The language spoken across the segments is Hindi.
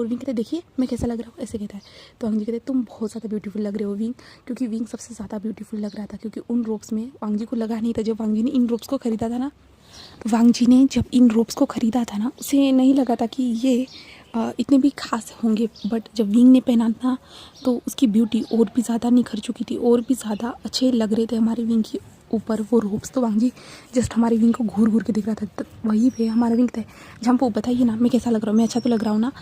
और विंग कहता है देखिए मैं कैसा लग रहा हूँ, ऐसे कहता है। तो वांग जी कहते हैं तुम बहुत ज़्यादा ब्यूटीफुल लग रहे हो विंग, क्योंकि विंग सबसे ज़्यादा ब्यूटीफुल लग रहा था, क्योंकि उन रोब्स में वांग जी को लगा नहीं था। जब वांग जी ने इन रोब्स को ख़रीदा था ना, वांग जी ने जब इन रोब्स को ख़रीदा था ना, उसे नहीं लगा था कि ये इतने भी खास होंगे। बट जब विंग ने पहना था तो उसकी ब्यूटी और भी ज़्यादा निखर चुकी थी, और भी ज़्यादा अच्छे लग रहे थे हमारे विंग के ऊपर वो रोब्स। तो वांग जी जस्ट हमारे विंग को घूर घूर के दिख रहा था। तो वहीं पे हमारा विंग था, झम्पू बताइए ना मैं कैसा लग रहा हूँ, मैं अच्छा तो लग रहा हूँ ना।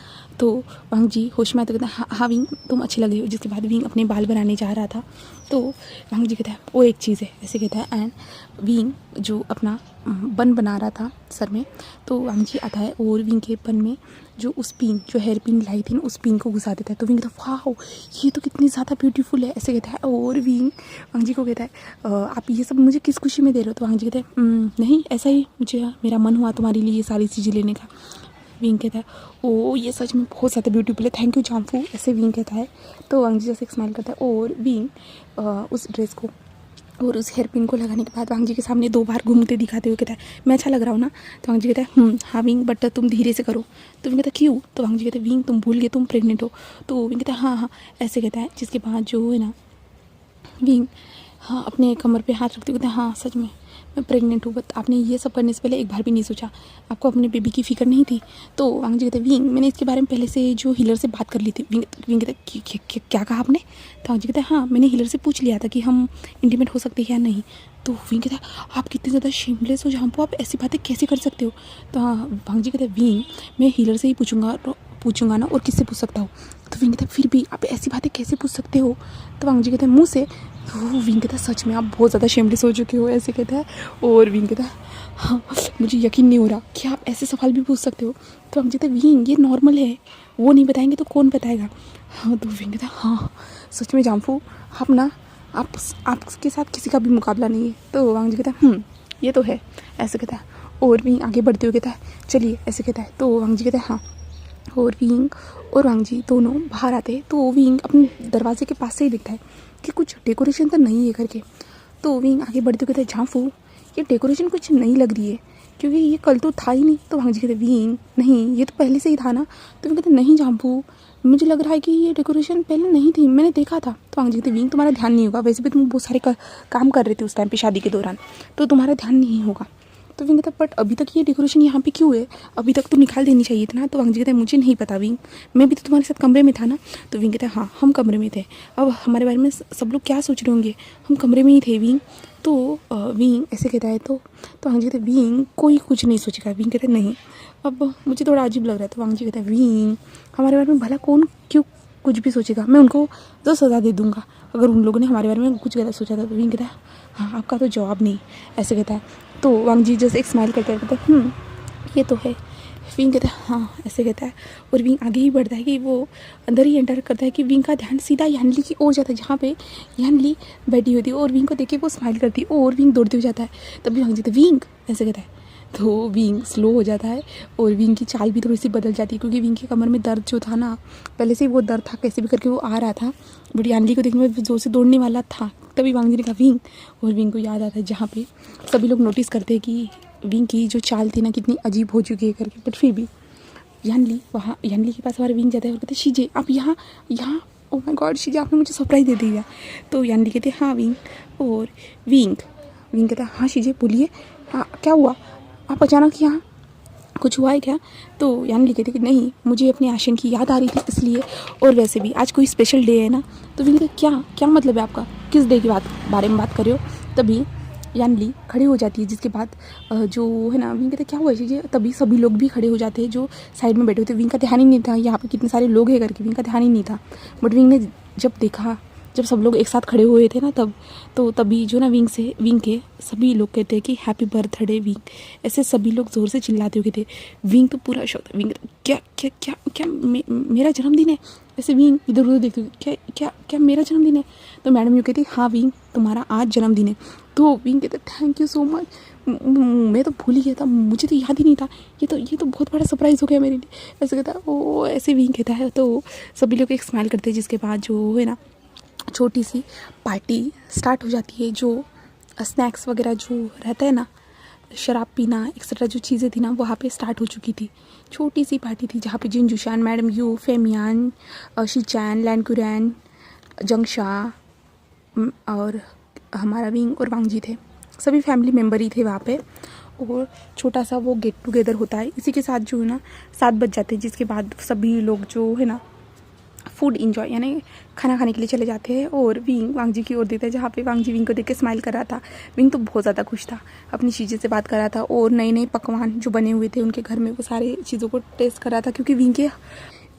तो वांग जी होश में आते कहते हैं हाँ विंग तुम अच्छे लग रहे हो। जिसके बाद विंग अपने बाल बनाने जा रहा था, तो वांग जी कहता है वो एक चीज़ है, ऐसे कहता है। एंड विंग जो अपना बन बना रहा था सर में, तो वांग जी आता है और विंग के बन में जो उस पिन, जो हेयर पिन लाई थी ना, उस पिन को घुसा देता है। तो विंग कहता है वाह ये तो कितनी ज़्यादा ब्यूटीफुल है, ऐसे कहता है। और विंग वांग जी को कहता है आप ये सब मुझे किस खुशी में दे रहे हो। तो वांग जी कहते हैं नहीं ऐसा ही मुझे मेरा मन हुआ तुम्हारे लिए ये सारी चीज़ें लेने का। विंग कहता है ओ ये सच में बहुत ज़्यादा ब्यूटीफुल है, थैंक यू जाम्फू, ऐसे विंग कहता है। तो वांग जी जैसे एक स्माइल करता है, और विंग उस ड्रेस को और उस हेयर पिन को लगाने के बाद वांग जी के सामने 2 बार घूमते दिखाते हुए कहता है मैं अच्छा लग रहा हूँ ना। तो वांग जी कहता है हाँ विंग बट तुम धीरे से करो। तो विंग कहता है क्यों। तो वांग जी कहते हैं विंग तुम भूल गए तुम प्रेग्नेंट हो। तो विंग कहता है हाँ ऐसे कहता है। जिसके बाद जो है ना विंग हाँ अपने कमर पे हाथ रखते हुए कहते हैं हाँ सच में मैं प्रेग्नेंट हूँ, बट आपने ये सब करने से पहले एक बार भी नहीं सोचा, आपको अपने बेबी की फ़िक्र नहीं थी। तो वांग जी कहते हैं विंग मैंने इसके बारे में पहले से जो हीलर से बात कर ली थी। विंग कहते हैं क्या कहा आपने। तो वांग जी कहते हैं हाँ मैंने हीलर से पूछ लिया था कि हम इंटीमेट हो सकते हैं या नहीं। तो विंग कहता है आप कितने ज़्यादा शेमलेस हो जहाँ आप ऐसी बातें कैसे कर सकते हो। तो हाँ वांग जी कहते हैं विंग मैं हीलर से ही पूछूंगा ना, और किससे पूछ सकता हूँ। तो विंग कहता है फिर भी आप ऐसी बातें कैसे पूछ सकते हो। तो वांग जी कहते हैं मुँह से। तो विंग कहता है सच में आप बहुत ज़्यादा शेमलेस हो चुके हो, ऐसे कहता है। और विंग कहता है हाँ मुझे यकीन नहीं हो रहा कि आप ऐसे सवाल भी पूछ सकते हो। तो वांग जी कहता है विंग ये नॉर्मल है, वो नहीं बताएंगे तो कौन बताएगा। हाँ तो विंग कहता है हाँ सच में जाम्फू आप ना आपके साथ किसी का भी मुकाबला नहीं है। तो वांग जी कहता है ये तो है, ऐसे कहता है। और विंग आगे बढ़ते हुए कहता है चलिए, ऐसे कहता है। तो वांग जी कहता है हाँ। और विंग और वांग जी दोनों बाहर आते हैं, तो विंग अपने दरवाजे के पास से ही दिखता है कि कुछ डेकोरेशन तो नहीं है करके। तो विंग आगे बढ़ते हुए कहते हैं झांफू ये डेकोरेशन कुछ नई लग रही है, क्योंकि ये कल तो था ही नहीं। तो वांग जी कहते विंग नहीं ये तो पहले से ही था ना। तो विंग कहते नहीं झांफू मुझे लग रहा है कि ये डेकोरेशन पहले नहीं थी, मैंने देखा था। तो वांग जी कहते विंग तुम्हारा ध्यान नहीं होगा, वैसे भी तुम बहुत सारे काम कर रहे थे उस टाइम पे शादी के दौरान, तो तुम्हारा ध्यान नहीं होगा। तो विंग कहता बट अभी तक ये डेकोरेशन यहाँ पे क्यों है, अभी तक तो निकाल देनी चाहिए था ना। तो वांग जी कहता है मुझे नहीं पता विंग, मैं भी तो तुम्हारे साथ कमरे में था ना। तो विंग कहता है हाँ हम कमरे में थे, अब हमारे बारे में सब लोग क्या सोच रहे होंगे, हम कमरे में ही थे विंग। तो विंग ऐसे कहता है। तो वांग जी कहते विंग कोई कुछ नहीं सोचेगा। विंग कहता है नहीं अब मुझे थोड़ा अजीब लग रहा है। तो वांग जी कहता है विंग हमारे बारे में भला कौन क्यों कुछ भी सोचेगा, मैं उनको तो सज़ा दे दूँगा अगर उन लोगों ने हमारे बारे में कुछ गलत सोचा था। तो विंग कहता है हाँ आपका तो जवाब नहीं, ऐसे कहता है। तो वांग जी जैसे एक स्माइल करते हैं, कहता है ये तो है। विंग कहता है हाँ, ऐसे कहता है। और विंग आगे ही बढ़ता है कि वो अंदर ही एंटर करता है कि विंग का ध्यान सीधा यानली की ओर जाता है, जहाँ पे यानली बैठी होती है। और विंग को देख के वो स्माइल करती है और विंग दौड़ते हुए जाता है। तभी वांग जी कहता है विंग, ऐसे कहता है। तो विंग स्लो हो जाता है और विंग की चाल भी थोड़ी सी बदल जाती है, क्योंकि विंग की कमर में दर्द जो था ना, पहले से ही वो दर्द था, कैसे भी करके वो आ रहा था। बट यानली को देखने में जोर से दौड़ने वाला था। तभी वांग जी ने कहा विंग, और विंग को याद आता है जहाँ पे सभी लोग नोटिस करते हैं कि विंग की जो चाल थी ना कितनी अजीब हो चुकी है करके। बट फिर भी यानली के पास हमारे विंग जाता है और कहते हैं शीजे आप यहाँ ओ माय गॉड शीजे आपने मुझे सरप्राइज़ दे दिया। तो यानली कहते हैं हाँ विंग। और विंग कहता है हाँ शीजे बोलिए, हाँ क्या हुआ, आप अचानक यहाँ कुछ हुआ है क्या। तो यानली कहती कि नहीं मुझे अपने आशिक की याद आ रही थी इसलिए, और वैसे भी आज कोई स्पेशल डे है ना। तो विंग कहते क्या मतलब है आपका, किस डे की बारे में बात कर रहे हो। तभी यानली खड़े हो जाती है, जिसके बाद जो है ना विंग कहते क्या हुआ चीज़ें। तभी सभी लोग भी खड़े हो जाते हैं जो साइड में बैठे होते। विंग का ध्यान ही नहीं था यहाँ पे कितने सारे लोग हैं करके, विंग का ध्यान ही नहीं था। बट विंग ने जब देखा, जब सब लोग एक साथ खड़े हुए थे ना तभी जो ना विंग के सभी लोग कहते हैं कि हैप्पी बर्थडे विंग, ऐसे सभी लोग ज़ोर से चिल्लाते हुए थे। विंग तो पूरा शौक था। विंग क्या क्या क्या क्या मेरा जन्मदिन है, ऐसे विंग इधर उधर देखते हुए क्या क्या क्या मेरा जन्मदिन है। तो मैडम यूँ कहती हाँ विंग तुम्हारा आज जन्मदिन है। तो विंग कहते थैंक यू सो मच, मैं तो भूल ही गया था, मुझे तो याद ही नहीं था, ये तो बहुत बड़ा सरप्राइज़ हो गया मेरे लिए, ऐसे कहता है। ओ ऐसे विंग कहता है। तो सभी लोग एक स्माइल करते हैं, जिसके बाद जो है ना छोटी सी पार्टी स्टार्ट हो जाती है। जो स्नैक्स वगैरह जो रहता है ना, शराब पीना एक्सेट्रा जो चीज़ें थी ना वहाँ पे स्टार्ट हो चुकी थी। छोटी सी पार्टी थी जहाँ पे जिनजुशान, मैडम यू, फेमियान, शिचान, लैनकुरैन, जंगशा और हमारा विंग और वांगजी थे। सभी फैमिली मेम्बर ही थे वहाँ पे। और छोटा सा वो गेट टुगेदर होता है। इसी के साथ जो है ना 7 बज जाते हैं, जिसके बाद सभी लोग जो है ना फूड इंजॉय यानी खाना खाने के लिए चले जाते हैं। और विंग वांगजी की ओर देखता है, जहाँ पे वांगजी विंग को देख के स्माइल कर रहा था। विंग तो बहुत ज़्यादा खुश था, अपनी चीज़ें से बात कर रहा था और नए नए पकवान जो बने हुए थे उनके घर में वो सारी चीज़ों को टेस्ट कर रहा था, क्योंकि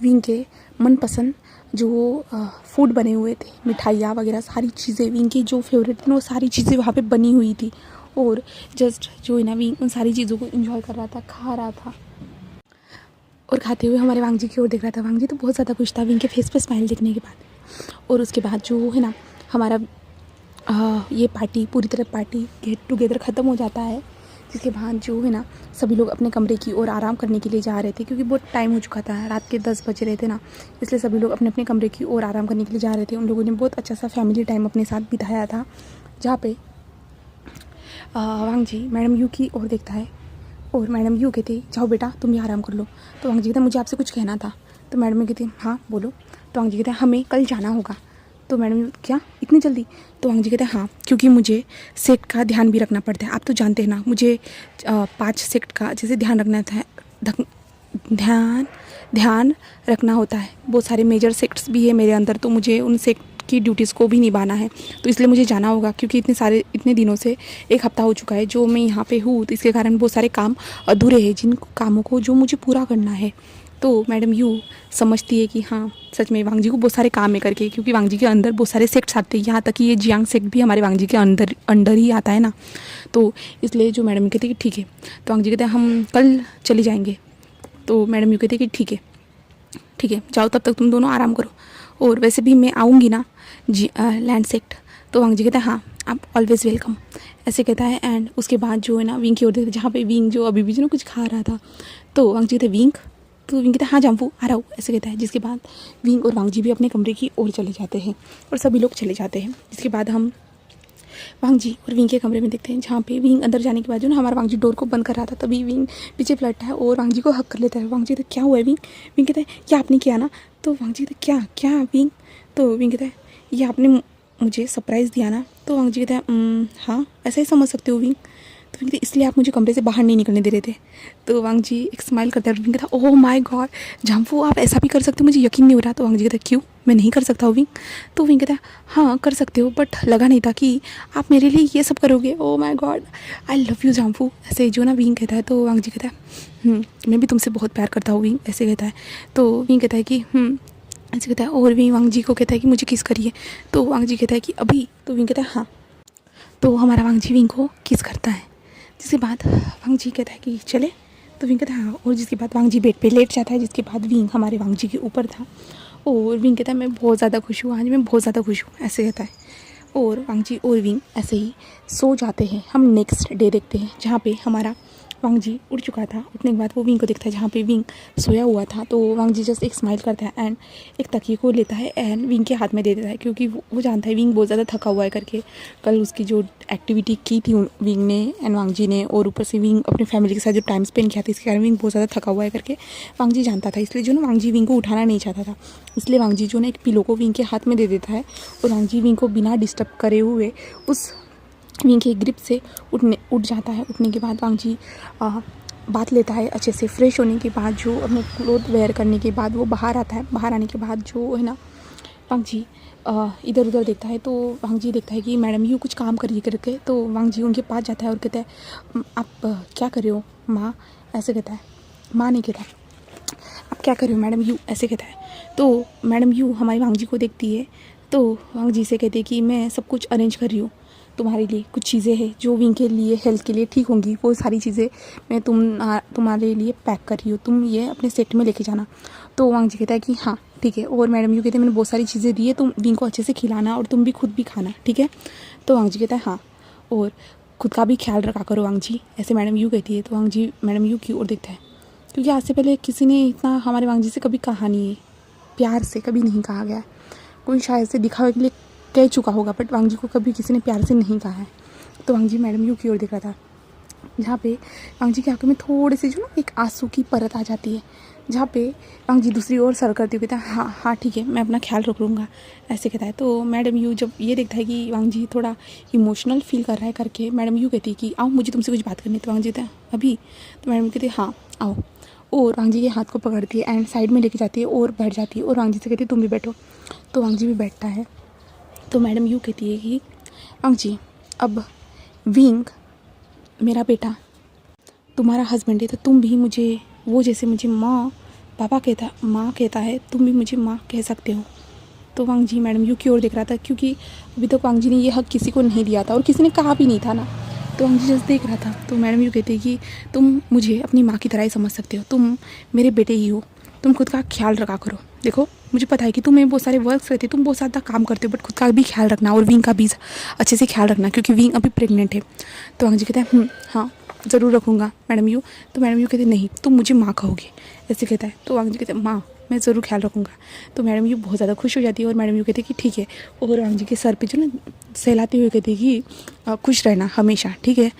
विंग के मनपसंद जो फूड बने हुए थे, मिठाइयाँ वगैरह सारी चीज़ें विंग की जो फेवरेट थी वो सारी चीज़ें वहाँ पे बनी हुई थी। और जस्ट जो है ना विंग उन सारी चीज़ों को एंजॉय कर रहा था, खा रहा था। और खाते हुए हमारे वांगजी की ओर देख रहा था। वांगजी तो बहुत ज़्यादा खुश था विंग के फेस पे स्माइल देखने के बाद। और उसके बाद जो है ना हमारा ये पार्टी पूरी तरह पार्टी गेट टुगेदर ख़त्म हो जाता है, जिसके बाद जो है ना सभी लोग अपने कमरे की ओर आराम करने के लिए जा रहे थे, क्योंकि बहुत टाइम हो चुका था, रात के 10 बज रहे थे ना, इसलिए सभी लोग अपने अपने कमरे की ओर आराम करने के लिए जा रहे थे। उन लोगों ने बहुत अच्छा सा फैमिली टाइम अपने साथ बिताया था, जहाँ पे वांगजी मैडम यू की ओर देखता है और मैडम यू कहती जाओ बेटा तुम भी आराम कर लो। तो वांगजी कहता मुझे आपसे कुछ कहना था। तो मैडम यू कहती हाँ बोलो। तो वांगजी कहता हमें कल जाना होगा। तो मैडम यू क्या इतनी जल्दी? तो वांगजी कहते हाँ, क्योंकि मुझे सेक्ट का ध्यान भी रखना पड़ता है। आप तो जानते हैं ना मुझे 5 सेक्ट का जैसे ध्यान रखना था, ध्यान रखना होता है। बहुत सारे मेजर सेक्ट्स भी है मेरे अंदर, तो मुझे उन सेक्ट की ड्यूटीज़ को भी निभाना है, तो इसलिए मुझे जाना होगा। क्योंकि इतने दिनों से 1 हफ्ता हो चुका है जो मैं यहाँ पे हूँ, तो इसके कारण बहुत सारे काम अधूरे हैं, जिन कामों को जो मुझे पूरा करना है। तो मैडम यू समझती है कि हाँ सच में वांगजी को बहुत सारे काम है करके, क्योंकि वांगजी के अंदर बहुत सारे सेक्ट्स आते हैं, यहाँ तक कि ये जियांग सेक्ट भी हमारे वांगजी के अंडर ही आता है ना। तो इसलिए जो मैडम कहती है कि ठीक है। तो वांगजी कहते हैं हम कल चले जाएंगे। तो मैडम यू कहती है कि ठीक है जाओ, तब तक तुम दोनों आराम करो, और वैसे भी मैं आऊँगी ना जी लैंड सेक्ट। तो वांगजी कहता है हाँ आप ऑलवेज़ वेलकम, ऐसे कहता है। एंड उसके बाद जो है ना विंग की ओर देखते, जहाँ पे विंग जो अभी भी जो ना कुछ खा रहा था। तो वांगजी कहते विंग, तो विंग कहता है हाँ जाम्पू आ रहा हूँ, ऐसे कहता है। जिसके बाद विंग और वांगजी भी अपने कमरे की ओर चले जाते हैं और सभी लोग चले जाते हैं। जिसके बाद हम वांगजी और विंग के कमरे में देखते हैं, जहाँ पे विंग अंदर जाने के बाद जो ना हमारा वांगजी डोर को बंद कर रहा था, तभी विंग पीछे पलटता है और वांगजी को हक कर लेता है। वांगजी कहता है क्या हुआ है विंग? विंग कहता है क्या आपने किया ना? तो वांगजी कहता है क्या विंग? तो विंग कहता है ये आपने मुझे सरप्राइज़ दिया ना? तो वांगजी कहता है हाँ ऐसा ही समझ सकते हो विंग। तो विंग कहता है इसलिए आप मुझे कमरे से बाहर नहीं निकलने दे रहे थे। तो वांगजी एक स्माइल करता है। विंग कहता है ओह माय गॉड जाम्पू आप ऐसा भी कर सकते हो, मुझे यकीन नहीं हो रहा। तो वांगजी कहता है क्यों मैं नहीं कर सकता हूँ विंग? तो विंग कहता है हाँ कर सकते हो, बट लगा नहीं था कि आप मेरे लिए ये सब करोगे। Oh my god I love you Jampu, ऐसे जो ना विंग कहता है। तो वांगजी कहता है मैं भी तुमसे बहुत प्यार करता हूँ विंग, ऐसे कहता है। तो विंग कहता है कि ऐसे कहता है। और विंग वांगजी को कहता है कि मुझे किस करिए। तो वांगजी कहता है कि अभी? तो विंग कहता है हाँ। तो हमारा वांगजी विंग को किस करता है। जिसके बाद वांगजी कहता है कि चले। तो विंग कहता है हाँ। और जिसके बाद वांगजी बेड पे लेट जाता है। जिसके बाद विंग हमारे वांगजी के ऊपर था और विंग कहता है मैं बहुत ज़्यादा खुश हूँ, आज मैं बहुत ज़्यादा खुश हूँ, ऐसे कहता है। और वांगजी और विंग ऐसे ही सो जाते हैं। हम नेक्स्ट डे देखते हैं, जहाँ पे हमारा वांगजी उठ चुका था। उठने के बाद वो विंग को देखता है जहाँ पे विंग सोया हुआ था। तो वांगजी जस्ट एक स्माइल करता है एंड एक तकिए को लेता है एंड विंग के हाथ में दे देता है, क्योंकि वो जानता है विंग बहुत ज़्यादा थका हुआ है करके। कल उसकी जो एक्टिविटी की थी विंग ने एंड वांगजी ने, और ऊपर से विंग अपनी फैमिली के साथ जो टाइम स्पेंड किया था, इसके कारण विंग बहुत ज़्यादा थका हुआ है करके वांगजी जानता था। इसलिए जो ना वांगजी विंग को उठाना नहीं चाहता था, इसलिए वांगजी जो ना एक पिलो को विंग के हाथ में दे देता है और वांगजी विंग को बिना डिस्टर्ब करे हुए उस विंग के ग्रिप से उठ जाता है। उठने के बाद वांगजी बात लेता है अच्छे से। फ्रेश होने के बाद जो अपने क्लोथ वेयर करने के बाद वो बाहर आता है। बाहर आने के बाद जो है ना वांगजी इधर उधर देखता है। तो वांगजी देखता है कि मैडम यू कुछ काम करिए करके। तो वांगजी उनके पास जाता है और कहता है आप क्या कर रहे हो माँ, ऐसे कहता है। माँ नहीं कहता, आप क्या कर रहे हो मैडम यू, ऐसे कहता है। तो मैडम यू हमारी वांगजी को देखती है तो वांगजी से कहते हैं कि मैं सब कुछ अरेंज कर रही हूँ तुम्हारे लिए, कुछ चीज़ें हैं जो विंग के लिए हेल्थ के लिए ठीक होंगी, वो सारी चीज़ें मैं तुम्हारे लिए पैक कर रही हूँ, तुम ये अपने सेट में लेके जाना। तो वांगजी कहता है कि हाँ ठीक है। और मैडम यू कहते हैं मैंने बहुत सारी चीज़ें दी है, तुम विंग को अच्छे से खिलाना और तुम भी खुद भी खाना, ठीक है। तो वांगजी कहता है हाँ, और खुद का भी ख्याल रखा करो वांगजी, ऐसे मैडम यू कहती है। तो वांगजी मैडम यू की ओर देखता है, क्योंकि आज से पहले किसी ने इतना हमारे वांगजी से कभी कहा नहीं है, प्यार से कभी नहीं कहा गया। कोई शायद से दिखावे के लिए कह चुका होगा, बट वांगजी को कभी किसी ने प्यार से नहीं कहा है। तो वांगजी मैडम यू की ओर देख रहा था। जहाँ पे वांग जी की आंखों में थोड़ी सी जो ना एक आंसू की परत आ जाती है, जहाँ पे वांग जी दूसरी ओर सर करते हुए कहता है हाँ हाँ ठीक है, मैं अपना ख्याल रख लूँगा, ऐसे कहता है। तो मैडम यू जब ये देखता है कि वांग जी थोड़ा इमोशनल फील कर रहा है करके, मैडम यू कहती है कि आओ मुझे तुमसे कुछ बात करनी है। तो वांग जी कहता है अभी? तो मैडम कहती है हाँ आओ, और वांग जी के हाथ को पकड़ती है एंड साइड में लेके जाती है और बैठ जाती है, और वांग जी से कहती है तुम भी बैठो। तो वांग जी भी बैठता है। तो मैडम यू कहती है कि वांग जी अब विंग मेरा बेटा तुम्हारा हस्बैंड है, तो तुम भी मुझे वो जैसे मुझे माँ कहता है, तुम भी मुझे माँ कह सकते हो। तो वांग जी मैडम यू की ओर देख रहा था, क्योंकि अभी तक वांग जी ने ये हक किसी को नहीं दिया था और किसी ने कहा भी नहीं था ना, तो वांग जी जस्ट देख रहा था। तो मैडम यू कहती है कि तुम मुझे अपनी माँ की तरह ही समझ सकते हो, तुम मेरे बेटे ही हो, तुम खुद का ख्याल रखा करो। देखो मुझे पता है कि तुम्हें बहुत सारे वर्क्स रहते, तुम बहुत ज़्यादा काम करते हो, बट खुद का भी ख्याल रखना और विंग का भी अच्छे से ख्याल रखना, क्योंकि विंग अभी प्रेग्नेंट है। तो वांग जी कहते हैं हाँ ज़रूर रखूँगा मैडम यू। तो मैडम यू कहते नहीं तुम मुझे माँ कहोगे, ऐसे कहता है। तो वांग जी कहते हैं माँ मैं ज़रूर ख्याल रखूँगा। तो मैडम यू बहुत ज़्यादा खुश हो जाती है और मैडम यू कहते हैं कि ठीक है, और वांग जी के सर पे जो ना सहलाते हुए कहती है कि खुश रहना हमेशा, ठीक है,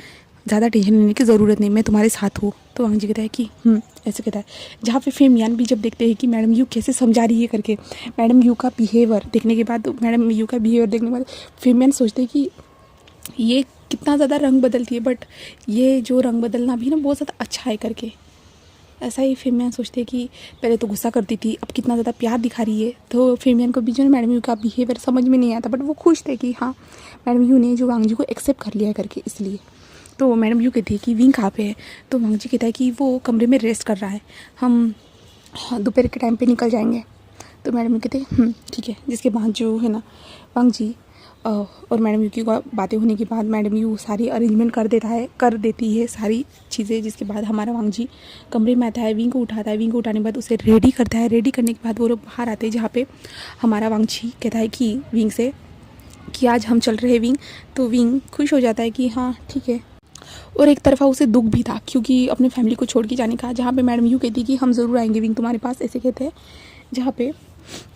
ज़्यादा टेंशन लेने की ज़रूरत नहीं, मैं तुम्हारे साथ हूँ। तो वांग जी कहता है कि ऐसे कहता है। जहाँ पे फेमियान भी जब देखते हैं कि मैडम यू कैसे समझा रही है करके, मैडम यू का बिहेवियर देखने के बाद फेमियान सोचते हैं कि ये कितना ज़्यादा रंग बदलती है, बट ये जो रंग बदलना भी ना बहुत ज़्यादा अच्छा है करके। ऐसा ही फेमियान सोचते हैं कि पहले तो गुस्सा करती थी, अब कितना ज़्यादा प्यार दिखा रही है। तो फेमियान को भी जो मैडम यू का बिहेवियर समझ में नहीं आता, बट वो खुश थे कि हाँ मैडम यू ने जो वांग जी को एक्सेप्ट कर लिया है करके, इसलिए। तो मैडम यू कहती है कि विंग कहाँ पे है? तो वांग जी कहता है कि वो कमरे में रेस्ट कर रहा है, हम दोपहर के टाइम पे निकल जाएंगे। तो मैडम यू कहते हैं ठीक है। जिसके बाद जो है ना वांग जी और मैडम यू की बातें होने के बाद मैडम यू सारी अरेंजमेंट कर देती है सारी चीज़ें। जिसके बाद हमारा वांग जी कमरे में आता है, विंग को उठाता है, विंग को उठाने के बाद उसे रेडी करता है। रेडी करने के बाद वो लोग बाहर आते हैं, जहाँ पे हमारा वांग जी कहता है कि विंग से कि आज हम चल रहे हैं विंग। तो विंग खुश हो जाता है कि हाँ ठीक है, और एक तरफा उसे दुख भी था क्योंकि अपने फैमिली को छोड़ के जाने का। जहाँ पे मैडम यू कहती कि हम ज़रूर आएंगे विंग तुम्हारे पास, ऐसे कहते हैं। जहाँ पे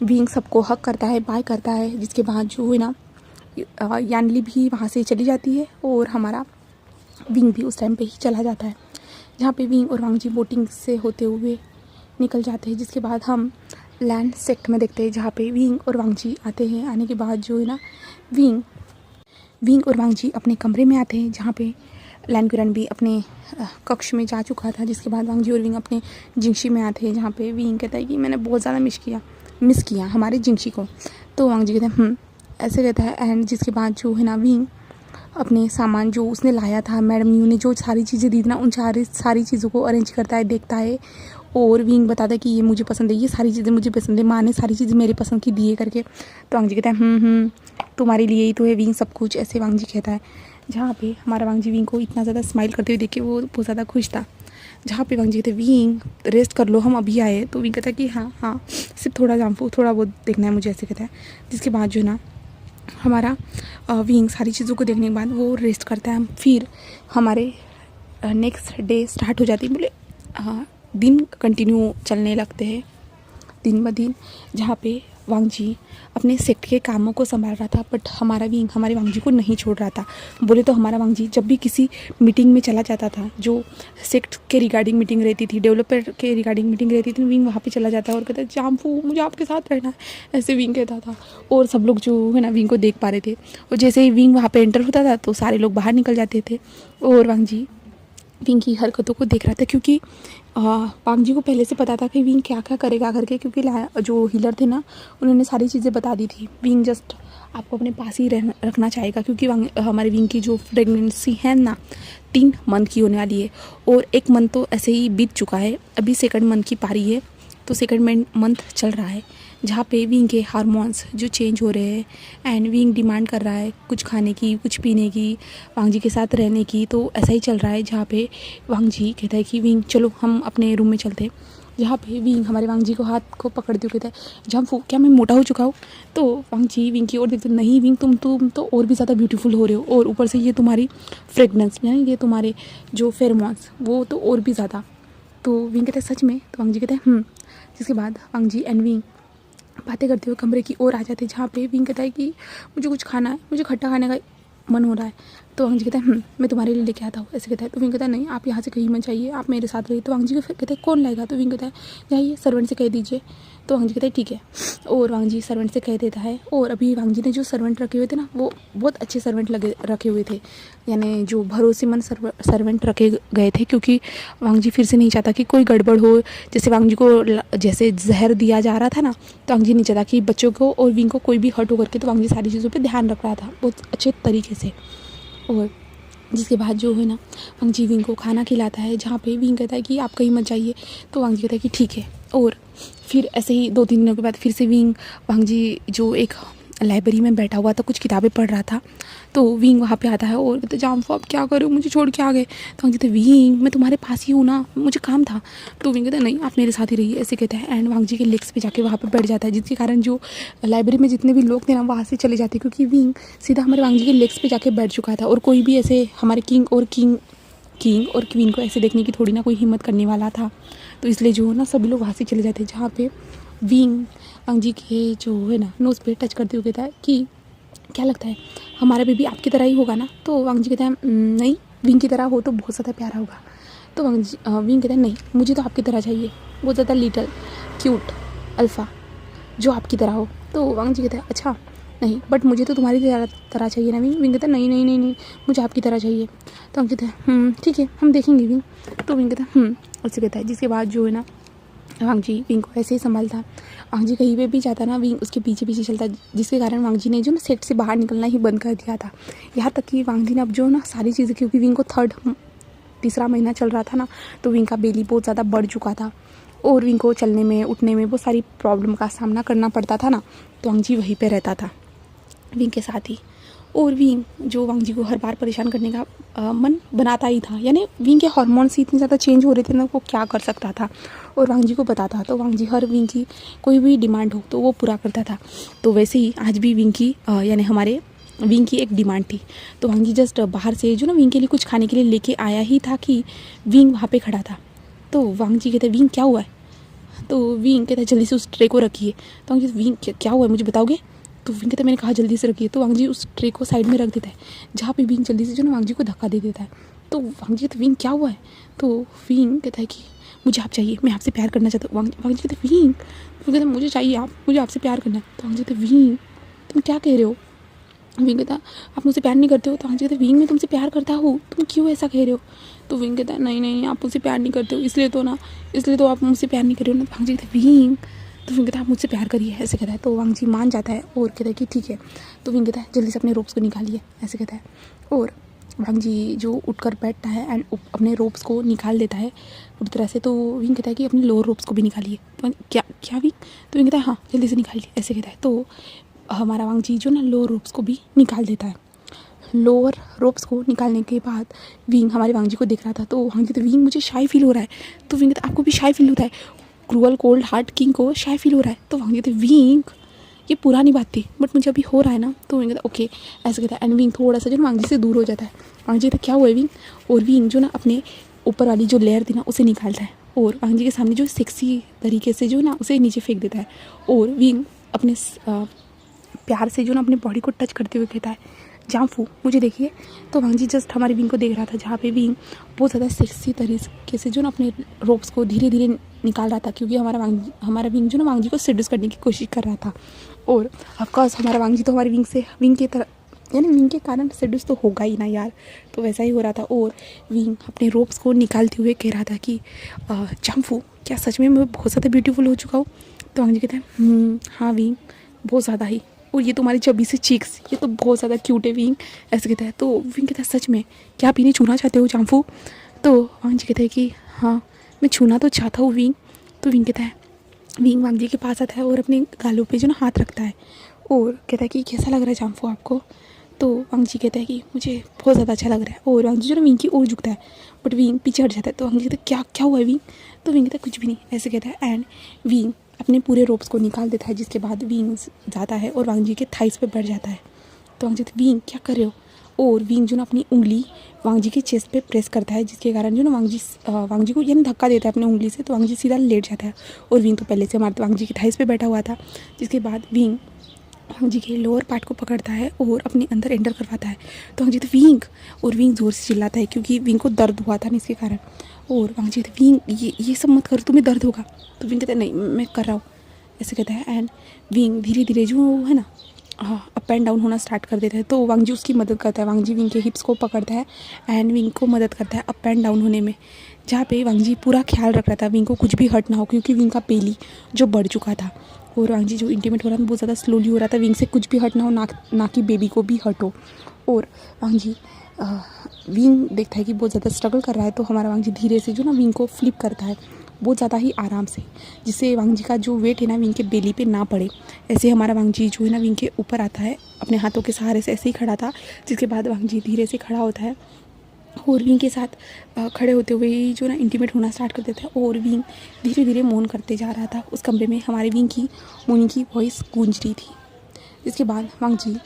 विंग सबको हक करता है, बाय करता है। जिसके बाद जो है ना यानली भी वहाँ से चली जाती है और हमारा विंग भी उस टाइम पे ही चला जाता है। जहाँ पे विंग और वांग जी बोटिंग से होते हुए निकल जाते हैं। जिसके बाद हम लैंड सेक्ट में देखते हैं, जहाँ पे विंग और वांग जी आते हैं। आने के बाद जो है ना विंग और वांग जी अपने कमरे में आते हैं, जहाँ पे लैन कुरन भी अपने कक्ष में जा चुका था। जिसके बाद वांग जी और विंग अपने जिंगशी में आते हैं, जहाँ पे विंग कहता है कि मैंने बहुत ज़्यादा मिस किया हमारे जिंगशी को। तो वांग जी कहते हैं ऐसे कहता है। एंड जिसके बाद जो है ना विंग अपने सामान जो उसने लाया था, मैडम यू ने जो सारी चीज़ें दी थी ना, उन सारी चीज़ों को अरेंज करता है, देखता है। और विंग बताता है कि ये मुझे पसंद है, ये सारी चीज़ें मुझे पसंद है, माँ ने सारी चीज़ें मेरे पसंद की दी है करके। तो वांग जी कहता है तुम्हारे लिए ही तो है विंग सब कुछ, ऐसे वांग जी कहता है। जहाँ पे हमारा वांग जी विंग को इतना ज़्यादा स्माइल करते हुए देख के वो बहुत ज़्यादा खुश था। जहाँ पे वांग जी कहते विंग रेस्ट कर लो, हम अभी आए। तो विंग कहता है कि हाँ सिर्फ थोड़ा बहुत देखना है मुझे, ऐसे कहता है। जिसके बाद जो है ना हमारा विंग सारी चीज़ों को देखने के बाद वो रेस्ट करता है। फिर हमारे नेक्स्ट डे स्टार्ट हो जाती है, बोले दिन कंटिन्यू चलने लगते हैं दिन ब दिन। जहाँ पे वांग जी अपने सेक्ट के कामों को संभाल रहा था, बट हमारा विंग हमारे वांग जी को नहीं छोड़ रहा था। बोले तो हमारा वांग जी जब भी किसी मीटिंग में चला जाता था, जो सेक्ट के रिगार्डिंग मीटिंग रहती थी, डेवलपर के रिगार्डिंग मीटिंग रहती थी, विंग वहाँ पे चला जाता है और कहता है जाम्फू मुझे आपके साथ रहना है, ऐसे विंग कहता था। और सब लोग जो है ना विंग को देख पा रहे थे, और जैसे ही विंग वहाँ पर एंटर होता था तो सारे लोग बाहर निकल जाते थे। और वांग जी विंग की हरकतों को देख रहा था, क्योंकि वांग जी को पहले से पता था कि विंग क्या क्या करेगा करके, क्योंकि जो हीलर थे ना उन्होंने सारी चीज़ें बता दी थी। विंग जस्ट आपको अपने पास ही रखना चाहेगा, क्योंकि हमारे विंग की जो प्रेगनेंसी है ना 3 मंथ की होने वाली है, और 1 मंथ तो ऐसे ही बीत चुका है, अभी 2nd मंथ की पारी है, तो 2nd मंथ चल रहा है। जहाँ पे विंग के हार्मोन्स जो चेंज हो रहे हैं एंड विंग डिमांड कर रहा है कुछ खाने की, कुछ पीने की, वांग जी के साथ रहने की। तो ऐसा ही चल रहा है, जहाँ पे वांग जी कहता है कि विंग चलो हम अपने रूम में चलते हैं। जहाँ पे विंग हमारे वांग जी को हाथ को पकड़ते हुए कहता है जहाँ क्या मैं मोटा हो चुका हूँ? तो वांग जी विंग की ओर देखते नहीं विंग तुम तो और भी ज़्यादा ब्यूटीफुल हो रहे हो, और ऊपर से ये तुम्हारी फ्रेगनेंस यानी ये तुम्हारे जो फेरोमोन्स वो तो और भी ज़्यादा। तो विंग कहता है सच में? तो वांग जी कहते हैं जिसके बाद वांग जी एंड विंग बातें करते हुए कमरे की ओर आ जाते हैं, जहाँ पे विंग कहता है कि मुझे कुछ खाना है, मुझे खट्टा खाने का मन हो रहा है। तो वांग जी कहता है मैं तुम्हारे लिए लेके आता हूँ, ऐसे कहता है। तो विंग कहता है नहीं, आप यहाँ से कहीं मत जाइए, आप मेरे साथ रहिए। तो वांग जी कहते हैं कौन लाएगा? तो विंग कहता है जाइए सर्वेंट से कह दीजिए। तो वांग जी कहता है ठीक है, और वांग जी सर्वेंट से कह देता है। और अभी वांग जी ने जो सर्वेंट रखे हुए थे ना, वो बहुत अच्छे सर्वेंट रखे हुए थे, यानी जो भरोसेमंद सर्वेंट रखे गए थे, क्योंकि वांग जी फिर से नहीं चाहता कि कोई गड़बड़ हो। जैसे वांग जी को जैसे जहर दिया जा रहा था ना, तो वांग जी नहीं चाहता कि बच्चों को और विंग को कोई भी हर्ट हो करके। तो वांग जी सारी चीज़ों पर ध्यान रख रहा था बहुत अच्छे तरीके से। और जिसके बाद जो है ना, वांग जी विंग को खाना खिलाता है, जहाँ पे विंग कहता है कि आप कहीं मत जाइए। तो वांग जी कहता है कि ठीक है। और फिर ऐसे ही 2-3 दिनों के बाद फिर से वांग जी जो एक लाइब्रेरी में बैठा हुआ था, कुछ किताबें पढ़ रहा था, तो विंग वहाँ पे आता है और कहते जामफू आप क्या कर रहे हो, मुझे छोड़ के आ गए। तो वांग जी कहते विंग मैं तुम्हारे पास ही हूँ ना, मुझे काम था। तो विंग कहता है नहीं, आप मेरे साथ ही रहिए, ऐसे कहता है। एंड वांग जी के लेग्स पे जाके वहाँ पे बैठ जाता है, जिसके कारण जो लाइब्रेरी में जितने भी लोग थे ना, वहाँ से चले जाते, क्योंकि विंग सीधा हमारे वांग जी के लेग्स पे जाके बैठ चुका था। और कोई भी ऐसे हमारे किंग और क्वीन को ऐसे देखने की थोड़ी ना कोई हिम्मत करने वाला था। तो इसलिए जो है ना, सभी लोग वहाँ से चले जाते, जहाँ पे वांग जी के जो है ना नोज़ पे टच करते हुए कहता है कि क्या लगता है हमारा बेबी आपकी तरह ही होगा ना? तो वांग जी कहता है नहीं, विंग की तरह हो तो बहुत ज़्यादा प्यारा होगा। तो विंग कहता है नहीं, मुझे तो आपकी तरह चाहिए, बहुत ज़्यादा लिटल क्यूट अल्फ़ा जो आपकी तरह हो। तो वांग जी कहता है अच्छा नहीं, बट मुझे तो तुम्हारी तरह चाहिए ना विंग। विंग कहता है नहीं नहीं नहीं नहीं, मुझे आपकी तरह चाहिए। तो वांग कहता है ठीक है, हम देखेंगे विंग। तो विंग कहता है ऐसे कहता है। जिसके बाद जो है ना, वांग जी विंग को ऐसे ही संभालता। वांग जी कहीं पे भी जाता ना, विंग उसके पीछे पीछे चलता, जिसके कारण वांग जी ने जो ना सेट से बाहर निकलना ही बंद कर दिया था। यहाँ तक कि वांग जी ने अब जो ना सारी चीज़ें, क्योंकि विंग को तीसरा महीना चल रहा था ना, तो विंग का बेली बहुत ज़्यादा बढ़ चुका था और विंग को चलने में उठने में बहुत सारी प्रॉब्लम का सामना करना पड़ता था ना। तो वांग जी वहीं पर रहता था विंग के साथ ही। और विंग जो वांग जी को हर बार परेशान करने का मन बनाता ही था, यानी विंग के हार्मोन्स इतने ज़्यादा चेंज हो रहे थे ना, वो क्या कर सकता था और वांग जी को बताता। तो वांग जी हर विंग की कोई भी डिमांड हो तो वो पूरा करता था। तो वैसे ही आज भी विंग की यानी हमारे विंग की एक डिमांड थी। तो वांग जी जस्ट बाहर से जो ना विंग के लिए कुछ खाने के लिए लेके आया ही था कि विंग वहाँ पे खड़ा था। तो वांग जी कहते विंग क्या हुआ है? तो विंग कहता है जल्दी से उस ट्रे को रखिए। तो वांग जी विंग क्या हुआ है, मुझे बताओगे? तो विंग कहता है मैंने कहा जल्दी से रखिए। तो वांग जी उस ट्रे को साइड में रख देता है, जहाँ पे विंग जल्दी से जो ना वांग जी को धक्का दे देता है। तो वांग जी कहते विंग क्या हुआ है? तो विंग कहता है कि मुझे आप चाहिए, मैं आपसे प्यार करना चाहता हूँ। वांग जी कहते विंग कहता मुझे चाहिए, मुझे आपसे प्यार करना है। तो वांग जी कहते विंग तुम क्या कह रहे हो? विंग कहता आप मुझसे प्यार नहीं करते हो? तो वांग जी कहते विंग मैं तुमसे प्यार करता हूँ, तुम क्यों ऐसा कह रहे हो? तो विंग कहता है नहीं नहीं, आप मुझसे प्यार नहीं करते हो, इसलिए तो आप मुझसे प्यार नहीं कर रहे हो ना। वांग जी कहते विंग, तो विंग कहता है आप मुझसे प्यार करिए, ऐसे कहता है। तो वांग जी मान जाता है और कहता है कि ठीक है। तो विंग कहता है जल्दी से अपने रोप्स को निकालिए, ऐसे कहता है। और वांग जी जो उठकर बैठता है एंड अपने रोप्स को निकाल देता है पूरी तरह से। तो विंग कहता है कि अपने लोअर रोप्स को भी निकालिए। तो क्या विंग? तो विंग कहता है हाँ जल्दी से निकालिए, ऐसे कहता है। तो हमारा वांग जी जो ना लोअर रोप्स को भी निकाल देता है। लोअर रोप्स को निकालने के बाद विंग हमारे वांग जी को देख रहा था। तो वांग जी तो विंग मुझे शाय फील हो रहा है। तो विंग कहता आपको भी शाय फील होता है? क्रूअल कोल्ड हार्ट किंग को शाय फील हो रहा है? तो वांग जी कहते विंग ये पुरानी बात थी, बट मुझे अभी हो रहा है ना। तो विंग कहता ओके, ऐसे कहता है। एंड विंग थोड़ा सा जो वांग जी से दूर हो जाता है। वांग जी कहता क्या हुआ है विंग? और विंग जो ना अपने ऊपर वाली जो लेयर थी ना उसे निकालता है और वांग जी के सामने जो सेक्सी तरीके से जो ना उसे नीचे फेंक देता है। और विंग अपने प्यार से जो ना अपने बॉडी को टच करते हुए कहता है जामफू मुझे देखिए। तो वांग जी जस्ट हमारे विंग को देख रहा था, जहाँ पे विंग बहुत ज़्यादा सेक्सी तरीके से जो ना अपने रोप्स को धीरे धीरे निकाल रहा था, क्योंकि हमारा विंग जो ना वांग जी को सेड्यूस करने की कोशिश कर रहा था। और ऑफकोर्स हमारा वांग जी तो हमारे विंग की तरह यानी विंग के कारण सेड्यूस तो होगा ही ना यार। तो वैसा ही हो रहा था। और विंग अपने रोप्स को निकालते हुए कह रहा था कि जामफू क्या सच में मैं बहुत ज़्यादा ब्यूटीफुल हो चुका हूँ? तो वांग जी कहता है हाँ विंग बहुत ज़्यादा ही, और ये तुम्हारी चबी से चीक्स ये तो बहुत ज़्यादा क्यूट है विंग, ऐसे कहता है। तो विंग कहता है सच में क्या आप इन्हें छूना चाहते हो जामफू? तो वांग जी कहता है कि हाँ मैं छूना तो चाहता हूँ विंग। तो विंग कहता है, विंग वांग जी के पास आता है और अपने गालों पे जो ना हाथ रखता है और कहता है कि कैसा लग रहा है जामफू आपको? तो वांग जी कहता है कि मुझे बहुत ज़्यादा अच्छा लग रहा है। और वांग जी जो ना विंग की ओर झुकता है, बट विंग पीछे हट जाता है। तो वांग जी कहता है क्या हुआ है विंग? तो विंग कहता है कुछ भी नहीं, ऐसे कहता है। एंड विंग अपने पूरे रोप्स को निकाल देता है, जिसके बाद विंग जाता है और वांग जी के थाइस पे बैठ जाता है। तो वांग जी कहते विंग क्या कर रहे हो? और विंग जो ना अपनी उंगली वांग जी के चेस्ट पे प्रेस करता है, जिसके कारण जो ना वांग जी को यानी धक्का देता है अपनी उंगली से। तो वांग जी सीधा लेट जाता है और विंग तो पहले से हमारे वांग जी के थाइस पे बैठा हुआ था। जिसके बाद विंग वांग जी के लोअर पार्ट को पकड़ता है और अपने अंदर एंटर करवाता है। तो वांग जी तो विंग, और विंग ज़ोर से चिल्लाता है क्योंकि विंग को दर्द हुआ था ना इसके कारण। और वांग जी कहते विंग ये सब मत कर, तुम्हें दर्द होगा। तो विंग कहता है नहीं मैं कर रहा हूँ, ऐसे कहता है। एंड विंग धीरे धीरे जो है ना अप एंड डाउन होना स्टार्ट कर देता है। तो वांग जी उसकी मदद करता है। वांग जी विंग के हिप्स को पकड़ता है एंड विंग को मदद करता है अप एंड डाउन होने में, जहाँ पे वांग जी पूरा ख्याल रख रहा था विंग को कुछ भी हर्ट ना हो, क्योंकि विंग का पेली जो बढ़ चुका था। और वांग जी जो इंटीमेट हो रहा था बहुत ज़्यादा स्लोली हो रहा था, विंग से कुछ भी हर्ट ना हो, ना कि बेबी को भी हर्ट हो। और वांग जी विंग देखता है कि बहुत ज़्यादा स्ट्रगल कर रहा है, तो हमारा वांग जी धीरे से जो ना विंग को फ्लिप करता है बहुत ज़्यादा ही आराम से, जिससे वांग जी का जो वेट है ना विंग के बेली पे ना पड़े। ऐसे हमारा वांग जी जो है ना विंग के ऊपर आता है, अपने हाथों के सहारे से ऐसे ही खड़ा था। जिसके बाद वांग जी धीरे से खड़ा होता है और विंग के साथ खड़े होते हुए ही जो ना इंटीमेट होना स्टार्ट कर देता है। और विंग धीरे धीरे मौन करते जा रहा था। उस कमरे में हमारे विंग की मोनी की वॉइस गूंज रही थी। इसके बाद वांग जी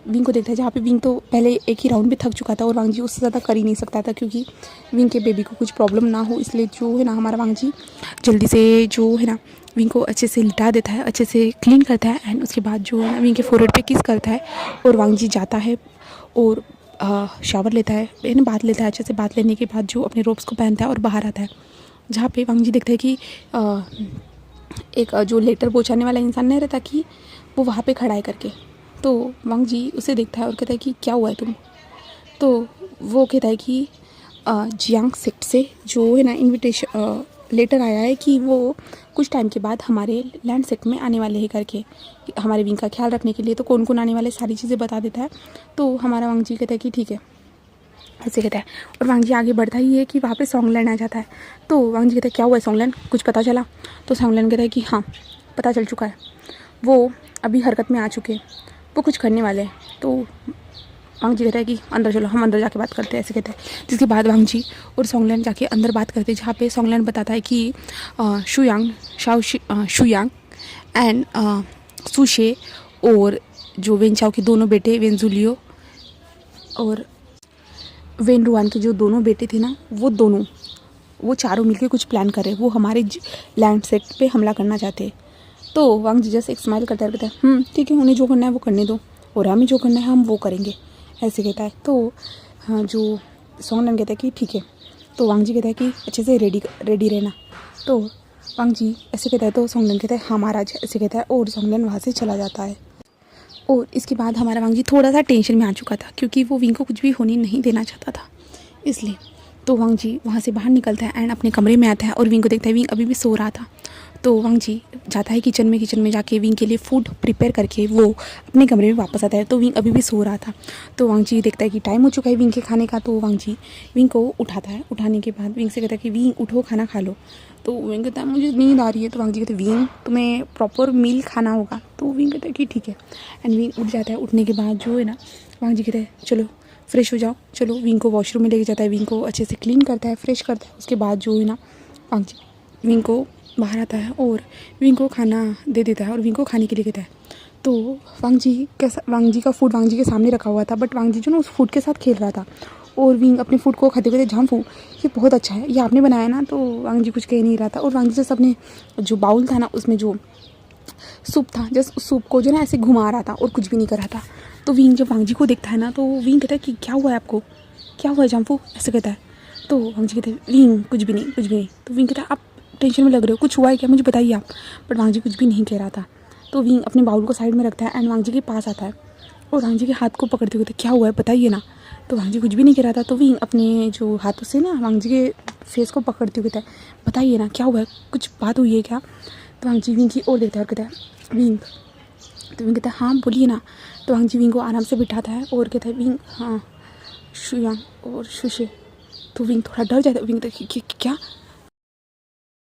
विंग को देखता है, जहाँ पे विंग तो पहले एक ही राउंड में थक चुका था और वांग जी उससे ज़्यादा कर ही नहीं सकता था, क्योंकि विंग के बेबी को कुछ प्रॉब्लम ना हो, इसलिए जो है ना हमारा वांग जी जल्दी से जो है ना विंग को अच्छे से लिटा देता है, अच्छे से क्लीन करता है। एंड उसके बाद जो है ना विंग के फोरहेड पे किस करता है और वांग जी जाता है और शावर लेता है, यानी बात लेता है। अच्छे से बात लेने के बाद जो अपने रोब्स को पहनता है और बाहर आता है, जहाँ पे वांग जी देखता है कि एक जो लेटर पहुँचाने वाला इंसान नहीं रहता कि वो वहाँ पे खड़ा है करके। तो वांग जी उसे देखता है और कहता है कि क्या हुआ है तुम। तो वो कहता है कि जियांग सेक्ट से जो है ना इनविटेशन लेटर आया है कि वो कुछ टाइम के बाद हमारे लैंड सेक्ट में आने वाले हैं करके, हमारे विंग का ख्याल रखने के लिए। तो कौन कौन आने वाले सारी चीज़ें बता देता है। तो हमारा वांग जी कहता है कि ठीक है, ऐसे कहता है। और वांग जी आगे बढ़ता ही है कि वहाँ पे सॉन्गलैंड आ जाता है। तो वांग जी कहता है क्या हुआ है सॉन्गलैंड, कुछ पता चला। तो सॉन्गलैंड कहता है कि हाँ पता चल चुका है, वो अभी हरकत में आ चुके हैं, वो कुछ करने वाले हैं। तो वांग जी कहता है कि अंदर चलो, हम अंदर जाके बात करते हैं, ऐसे कहते हैं। जिसके बाद वांग जी और सॉन्गलैंड जाके अंदर बात करते हैं, जहाँ पे सॉन्गलैंड बताता है कि शुयांग एंड सुशे और जो वेनचाओ के दोनों बेटे वेनजुलियो और वेन रुआन के जो दोनों बेटे थे ना, वो चारों मिलके कुछ प्लान कर रहे हैं। वो हमारे लैंड सेट पे हमला करना चाहते हैं। तो वांग जी जैसे एक स्माइल करता है, कहता है ठीक है, उन्हें जो करना है वो करने दो और हमें जो करना है हम वो करेंगे, ऐसे कहता है। तो हाँ जो सॉन्गलैंड कहता है कि ठीक है। तो वांग जी कहता है कि अच्छे से रेडी रहना। तो वांग जी ऐसे कहता है, तो सॉन्गलैंड कहता है हाँ महाराज, ऐसे कहता है। और सॉन्गलैंड वहाँ से चला जाता है। और इसके बाद हमारा वांग जी थोड़ा सा टेंशन में आ चुका था, क्योंकि वो विंग को कुछ भी होने नहीं देना चाहता था, इसलिए। तो वांग जी वहाँ से बाहर निकलता है एंड अपने कमरे में आता है और विंग को देखता है। विंग अभी भी सो रहा था। तो वांग जी जाता है किचन में जाके विंग के लिए फूड प्रिपेयर करके वो अपने कमरे में वापस आता है। तो विंग अभी भी सो रहा था। तो वांग जी देखता है कि टाइम हो चुका है विंग के खाने का। तो वांग जी विंग को उठाता है। उठाने के बाद विंग से कहता है कि विंग उठो, खाना खा लो। तो विंग कहता है मुझे नींद आ रही है। तो वांग जी कहते हैं विंग तुम्हें प्रॉपर मील खाना होगा। तो विंग कहता है कि ठीक है। एंड विंग उठ जाता है। उठने के बाद जो है ना वांग जी कहते हैं चलो फ्रेश हो जाओ, चलो। विंग को वॉशरूम में लेके जाता है, विंग को अच्छे से क्लीन करता है, फ्रेश करता है। उसके बाद जो है ना वांग जी विंग को बाहर आता है और विंग को खाना दे देता है और विंग को खाने के लिए कहता है। तो वांग जी का फूड वांग जी के सामने रखा हुआ था, बट वांग जी जो ना उस फूड के साथ खेल रहा था। और विंग अपने फूड को खाते खाते झांफू ये बहुत अच्छा है, ये आपने बनाया ना। तो वांग जी कुछ कह नहीं रहा था। और वांग जी जैसे अपने जो बाउल था ना उसमें जो सूप था, जस्ट उस सूप को जो ना ऐसे घुमा रहा था और कुछ भी नहीं कर रहा था। तो विंग जब वांग जी को देखता है ना, तो विंग कहता है कि क्या हुआ है आपको, क्या हुआ है झांफू, ऐसे कहता है। तो वांग जी कहते हैं विंग कुछ भी नहीं। तो विंग कहता है आप टेंशन में लग रहे हो, कुछ हुआ है क्या, मुझे बताइए आप। बट वांग जी कुछ भी नहीं कह रहा था। तो विंग अपने बाउल को साइड में रखता है एंड वांग जी के पास आता है और वांग जी के हाथ को पकड़ते हुए क्या हुआ है बताइए ना। तो वांग जी कुछ भी नहीं कह रहा था। तो विंग अपने जो हाथों से ना वांग जी के फेस को पकड़ते हुए कहता है बताइए ना क्या हुआ है, कुछ बात हुई है क्या। तो वांग जी विंग की ओर देखता है और कहता है विंग। तो विंग कहता है हाँ बोलिए ना। तो वांग जी विंग को आराम से बिठाता है और कहता है विंग हाँ शुयांग और शुशे। तो विंग थोड़ा डर जाता है। विंग कहता है क्या